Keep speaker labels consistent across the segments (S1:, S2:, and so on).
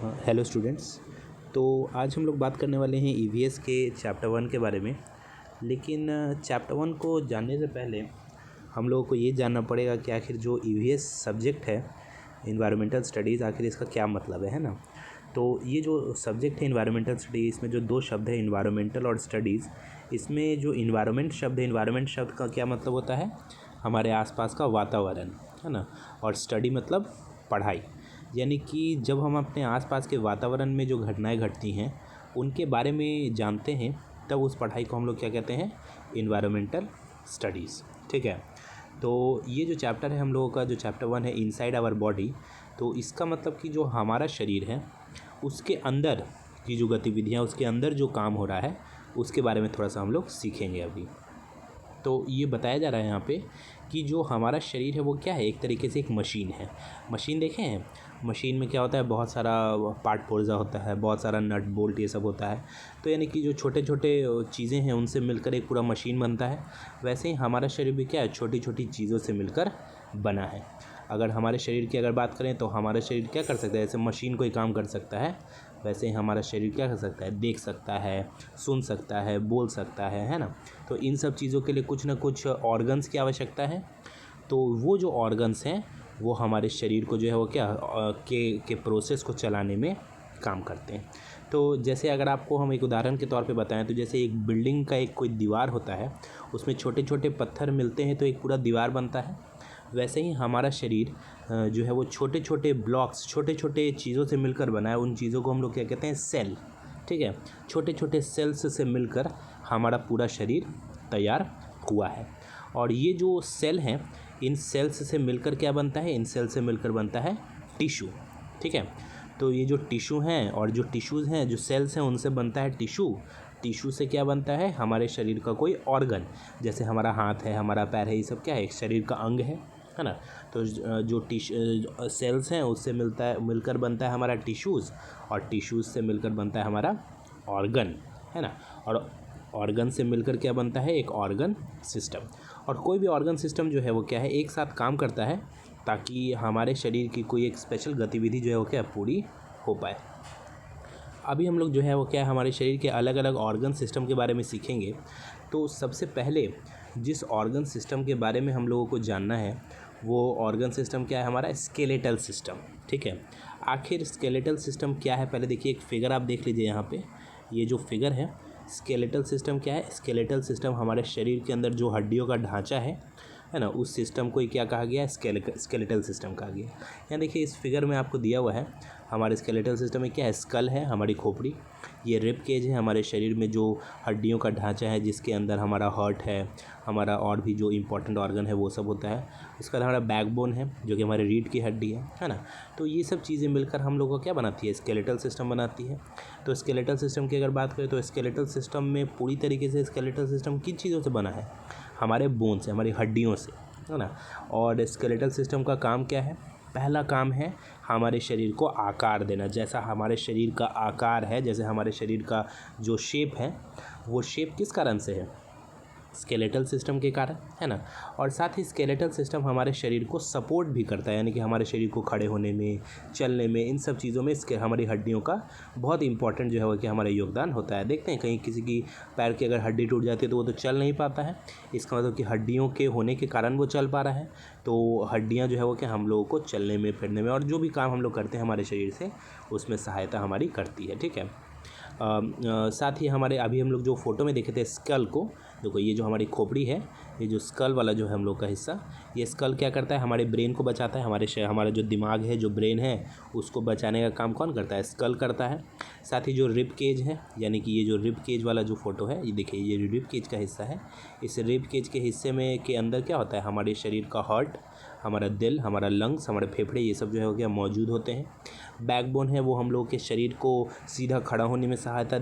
S1: Hello students. तो आज हम लोग बात करने वाले हैं ईवीएस के चैप्टर 1 के बारे में। लेकिन चैप्टर 1 को जानने से पहले हम लोगों को ये जानना पड़ेगा कि आखिर जो ईवीएस सब्जेक्ट है इन्वायरमेंटल स्टडीज़, आखिर इसका क्या मतलब है ना। तो ये जो सब्जेक्ट है इन्वायरमेंटल स्टडीज़, इसमें जो दो शब्द है इन्वायरमेंटल और स्टडीज़, इसमें जो इन्वायरमेंट शब्द है, इन्वायरमेंट शब्द का क्या मतलब होता है? हमारे आसपास का वातावरण, है ना। और स्टडी मतलब पढ़ाई, यानी कि जब हम अपने आसपास के वातावरण में जो घटनाएं घटती हैं उनके बारे में जानते हैं, तब उस पढ़ाई को हम लोग क्या कहते हैं? Environmental studies. ठीक है। तो ये जो चैप्टर है हम लोगों का, जो चैप्टर 1 है इनसाइड आवर बॉडी, तो इसका मतलब कि जो हमारा शरीर है उसके अंदर की जो गतिविधियाँ, उसके अंदर जो काम हो रहा है, उसके बारे में थोड़ा सा हम लोग सीखेंगे अभी। तो ये बताया जा रहा है यहाँ पे कि जो हमारा शरीर है वो क्या है? एक तरीके से एक मशीन है। मशीन देखे हैं? मशीन में क्या होता है? बहुत सारा पार्ट पुर्जा होता है, बहुत सारा नट बोल्ट ये सब होता है। तो यानी कि जो छोटे छोटे चीज़ें हैं उनसे मिलकर एक पूरा मशीन बनता है। वैसे ही हमारा शरीर भी क्या है? छोटी छोटी चीज़ों से मिलकर बना है। अगर हमारे शरीर की अगर बात करें तो हमारा शरीर क्या कर सकता है? जैसे मशीन कोई काम कर सकता है, वैसे ही हमारा शरीर क्या कर सकता है? देख सकता है, सुन सकता है, बोल सकता है ना। तो इन सब चीज़ों के लिए कुछ ना कुछ ऑर्गन्स की आवश्यकता है। तो वो जो ऑर्गन्स हैं वो हमारे शरीर को जो है वो क्या के प्रोसेस को चलाने में काम करते हैं। तो जैसे अगर आपको हम एक उदाहरण के तौर पे बताएं, तो जैसे एक बिल्डिंग का एक कोई दीवार होता है, उसमें छोटे छोटे पत्थर मिलते हैं तो एक पूरा दीवार बनता है। वैसे ही हमारा शरीर जो है वो छोटे छोटे ब्लॉक्स, छोटे छोटे चीज़ों से मिलकर बना है। उन चीज़ों को हम लोग क्या कहते हैं? सेल। ठीक है। छोटे छोटे सेल्स से मिलकर हमारा पूरा शरीर तैयार हुआ है। और ये जो सेल हैं, इन सेल्स से मिलकर क्या बनता है? इन सेल से मिलकर बनता है टिश्यू। ठीक है। तो ये जो टिश्यू हैं और जो टिश्यूज़ हैं, जो सेल्स हैं, उनसे बनता है टिश्यू। टिश्यू से क्या बनता है? हमारे शरीर का कोई ऑर्गन, जैसे हमारा हाथ है, हमारा पैर है, ये सब क्या है? एक शरीर का अंग है ना। तो जो सेल्स हैं उससे मिलकर बनता है हमारा टिश्यूज़, और टिश्यूज़ से मिलकर बनता है हमारा ऑर्गन, है ना। और ऑर्गन से मिलकर क्या बनता है? एक ऑर्गन सिस्टम। और कोई भी ऑर्गन सिस्टम जो है वो क्या है? एक साथ काम करता है ताकि हमारे शरीर की कोई एक स्पेशल गतिविधि जो है वो क्या पूरी हो पाए। अभी हम लोग जो है वो क्या है, हमारे शरीर के अलग अलग ऑर्गन सिस्टम के बारे में सीखेंगे। तो सबसे पहले जिस ऑर्गन सिस्टम के बारे में हम लोगों को जानना है वो ऑर्गन सिस्टम क्या है? हमारा स्केलेटल सिस्टम। ठीक है। आखिर स्केलेटल सिस्टम क्या है? पहले देखिए, एक फिगर आप देख लीजिए यहाँ पे। ये जो फिगर है, स्केलेटल सिस्टम क्या है? स्केलेटल सिस्टम हमारे शरीर के अंदर जो हड्डियों का ढांचा है ना, उस सिस्टम को ही क्या कहा गया? स्केलेटल सिस्टम कहा गया। यहाँ देखिए, इस फिगर में आपको दिया हुआ है हमारे स्केलेटल सिस्टम में क्या है? स्कल है, हमारी खोपड़ी। ये रिब केज है, हमारे शरीर में जो हड्डियों का ढांचा है, जिसके अंदर हमारा हार्ट है, हमारा और भी जो इंपॉर्टेंट ऑर्गन है वो सब होता है। उसके बाद हमारा बैकबोन है, जो कि हमारे रीढ़ की हड्डी है ना। तो ये सब चीज़ें मिलकर हम लोग को क्या बनाती है? स्केलेटल सिस्टम बनाती है। तो स्केलेटल सिस्टम की अगर बात करें तो स्केलेटल सिस्टम में पूरी तरीके से स्केलेटल सिस्टम किन चीज़ों से बना है? हमारे बोन से, हमारी हड्डियों से, है ना। और स्केलेटल सिस्टम का काम क्या है? पहला काम है हमारे शरीर को आकार देना। जैसा हमारे शरीर का आकार है, जैसे हमारे शरीर का जो शेप है, वो शेप किस कारण से है? स्केलेटल सिस्टम के कारण, है ना। और साथ ही स्केलेटल सिस्टम हमारे शरीर को सपोर्ट भी करता है, यानी कि हमारे शरीर को खड़े होने में, चलने में, इन सब चीज़ों में हमारी हड्डियों का बहुत इंपॉर्टेंट जो है वो कि हमारा योगदान होता है। देखते हैं कहीं किसी की पैर की अगर हड्डी टूट जाती है तो वो तो चल नहीं पाता है। इसका मतलब कि हड्डियों के होने के कारण वो चल पा रहा है। तो हड्डियाँ जो है वो कि हम लोगों को चलने में, फिरने में और जो भी काम हम लोग करते हैं हमारे शरीर से, उसमें सहायता हमारी करती है। ठीक है। साथ ही हमारे अभी हम लोग जो फ़ोटो में देखे थे स्कल को, देखो ये जो हमारी खोपड़ी है, ये जो स्कल वाला जो है हम लोग का हिस्सा, ये स्कल क्या करता है? हमारे ब्रेन को बचाता है। हमारा जो दिमाग है, जो ब्रेन है, उसको बचाने का काम कौन करता है? स्कल करता है। साथ ही जो रिब केज है, यानी कि ये जो रिब केज वाला जो फ़ोटो है, ये देखिए, ये रिब केज का हिस्सा है। इस रिब केज के हिस्से में के अंदर क्या होता है? हमारे शरीर का हार्ट, हमारा दिल, हमारा लंग्स, हमारे फेफड़े, ये सब जो है वो क्या मौजूद होते हैं। बैकबोन है, वो हम लोग के शरीर को सीधा खड़ा होने में सहायता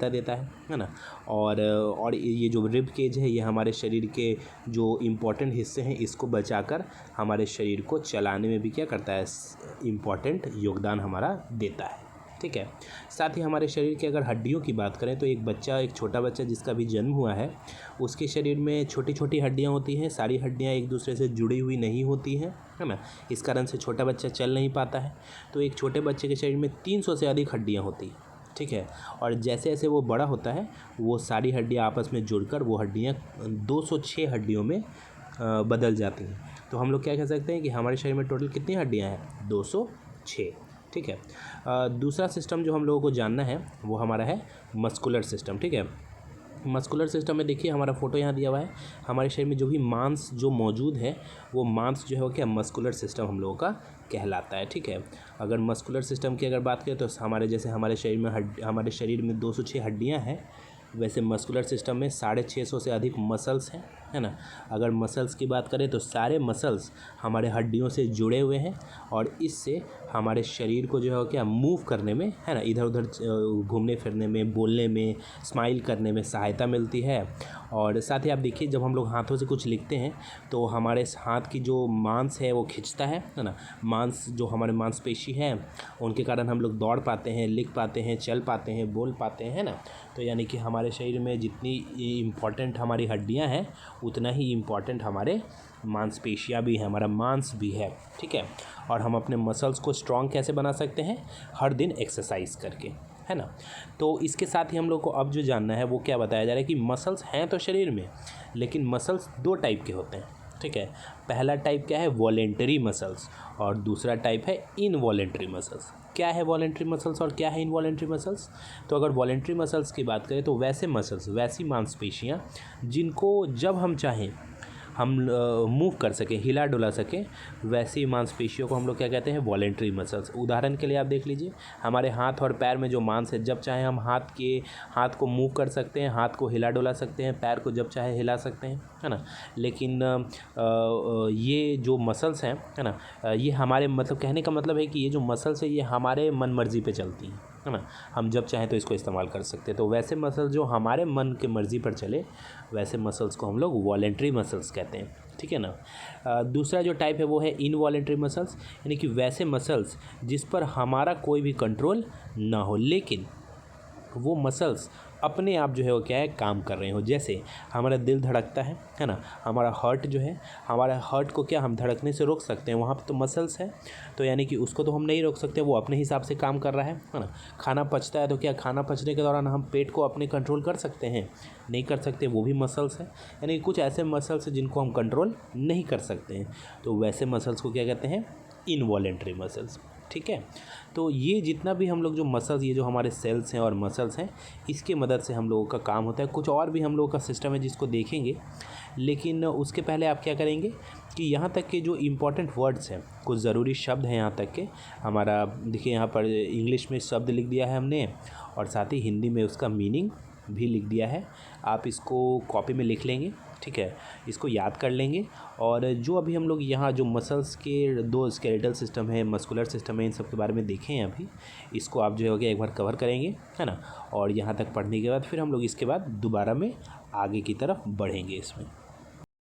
S1: देता है ना। और ये जो रिब केज है, ये हमारे शरीर के जो इम्पोर्टेंट हिस्से हैं, इसको बचाकर हमारे शरीर को चलाने में भी क्या करता है? इम्पोर्टेंट योगदान हमारा देता है। ठीक है। साथ ही हमारे शरीर की अगर हड्डियों की बात करें तो एक छोटा बच्चा जिसका भी जन्म हुआ है उसके शरीर में छोटी छोटी हड्डियां होती हैं, सारी हड्डियां एक दूसरे से जुड़ी हुई नहीं होती हैं, है ना। इस कारण से छोटा बच्चा चल नहीं पाता है। तो एक छोटे बच्चे के शरीर में 300 से अधिक हड्डियाँ होती हैं, ठीक है। और जैसे जैसे वो बड़ा होता है वो सारी हड्डियाँ आपस में जुड़कर वो हड्डियाँ 206 हड्डियों में बदल जाती हैं। तो हम लोग क्या कह सकते हैं कि हमारे शरीर में टोटल कितनी हड्डियाँ हैं? 206, ठीक है। दूसरा सिस्टम जो हम लोगों को जानना है वो हमारा है मस्कुलर सिस्टम, ठीक है। मस्कुलर सिस्टम में देखिए हमारा फोटो यहाँ दिया हुआ है। हमारे शरीर में जो भी मांस जो मौजूद है वो मांस जो है वो क्या मस्कुलर सिस्टम हम लोगों का कहलाता है, ठीक है। अगर मस्कुलर सिस्टम की अगर बात करें तो हमारे शरीर में 206 हड्डियाँ हैं, वैसे मस्कुलर सिस्टम में 650 से अधिक मसल्स हैं, है ना। अगर मसल्स की बात करें तो सारे मसल्स हमारे हड्डियों से जुड़े हुए हैं और इससे हमारे शरीर को जो है क्या मूव करने में, है ना, इधर उधर घूमने फिरने में, बोलने में, स्माइल करने में सहायता मिलती है। और साथ ही आप देखिए जब हम लोग हाथों से कुछ लिखते हैं तो हमारे हाथ की जो मांस है वो खिंचता है ना। मांस जो हमारे मांसपेशी हैं उनके कारण हम लोग दौड़ पाते हैं, लिख पाते हैं, चल पाते हैं, बोल पाते हैं, है ना। तो यानी कि हमारे शरीर में जितनी इम्पॉर्टेंट हमारी हड्डियां हैं उतना ही इम्पॉर्टेंट हमारे मांसपेशियां भी हैं, हमारा मांस भी है, ठीक है। और हम अपने मसल्स को स्ट्रॉन्ग कैसे बना सकते हैं? हर दिन एक्सरसाइज करके, है ना। तो इसके साथ ही हम लोग को अब जो जानना है वो क्या बताया जा रहा है कि मसल्स हैं तो शरीर में, लेकिन मसल्स 2 टाइप के होते हैं, ठीक है। पहला टाइप क्या है? वॉलेंटरी मसल्स, और दूसरा टाइप है इनवॉलेंटरी मसल्स। क्या है वॉलेंटरी मसल्स और क्या है इनवॉलेंटरी मसल्स? तो अगर वॉलेंटरी मसल्स की बात करें तो वैसे मसल्स, वैसी मांसपेशियां जिनको जब हम चाहें हम मूव कर सकें, हिला डुला सकें, वैसी मांसपेशियों को हम लोग क्या कहते हैं? Voluntary muscles. उदाहरण के लिए आप देख लीजिए हमारे हाथ और पैर में जो मांस है, जब चाहे हम हाथ को मूव कर सकते हैं, हाथ को हिला डुला सकते हैं, पैर को जब चाहे हिला सकते हैं, है ना। लेकिन ये जो मसल्स हैं, है ना, ये हमारे मतलब कहने का मतलब है कि ये जो मसल्स है ये हमारे मन मर्जी पे चलती हैं, है ना। हम जब चाहें तो इसको इस्तेमाल कर सकते हैं। तो वैसे मसल जो हमारे मन के मर्ज़ी पर चले वैसे मसल्स को हम लोग वॉलेंटरी मसल्स कहते हैं, ठीक है ना। दूसरा जो टाइप है वो है इनवॉलेंटरी मसल्स, यानी कि वैसे मसल्स जिस पर हमारा कोई भी कंट्रोल ना हो, लेकिन वो मसल्स अपने आप जो है वो क्या है? काम कर रहे हो। जैसे हमारा दिल धड़कता है ना, हमारा हार्ट जो है, हमारा हार्ट को क्या हम धड़कने से रोक सकते हैं? वहाँ पे तो मसल्स है, तो यानी कि उसको तो हम नहीं रोक सकते, वो अपने हिसाब से काम कर रहा है ना। खाना पचता है तो क्या खाना पचने के दौरान हम पेट को अपने कंट्रोल कर सकते हैं? नहीं कर सकते, वो भी मसल्स है। यानी कुछ ऐसे मसल्स हैं जिनको हम कंट्रोल नहीं कर सकते हैं, तो वैसे मसल्स को क्या कहते हैं? इनवॉलेंटरी मसल्स, ठीक है। तो ये जितना भी हम लोग जो मसल्स, ये जो हमारे सेल्स हैं और मसल्स हैं, इसके मदद से हम लोगों का काम होता है। कुछ और भी हम लोगों का सिस्टम है जिसको देखेंगे, लेकिन उसके पहले आप क्या करेंगे कि यहाँ तक के जो इम्पोर्टेंट वर्ड्स हैं, कुछ ज़रूरी शब्द हैं यहाँ तक के, हमारा देखिए यहाँ पर इंग्लिश में शब्द लिख दिया है हमने और साथ ही हिंदी में उसका मीनिंग भी लिख दिया है। आप इसको कॉपी में लिख लेंगे, ठीक है, इसको याद कर लेंगे। और जो अभी हम लोग यहाँ जो मसल्स के 2 स्केलेटल सिस्टम है, मस्कुलर सिस्टम है, इन सब के बारे में देखें हैं अभी, इसको आप जो है एक बार कवर करेंगे, है ना। और यहाँ तक पढ़ने के बाद फिर हम लोग इसके बाद दोबारा में आगे की तरफ बढ़ेंगे इसमें।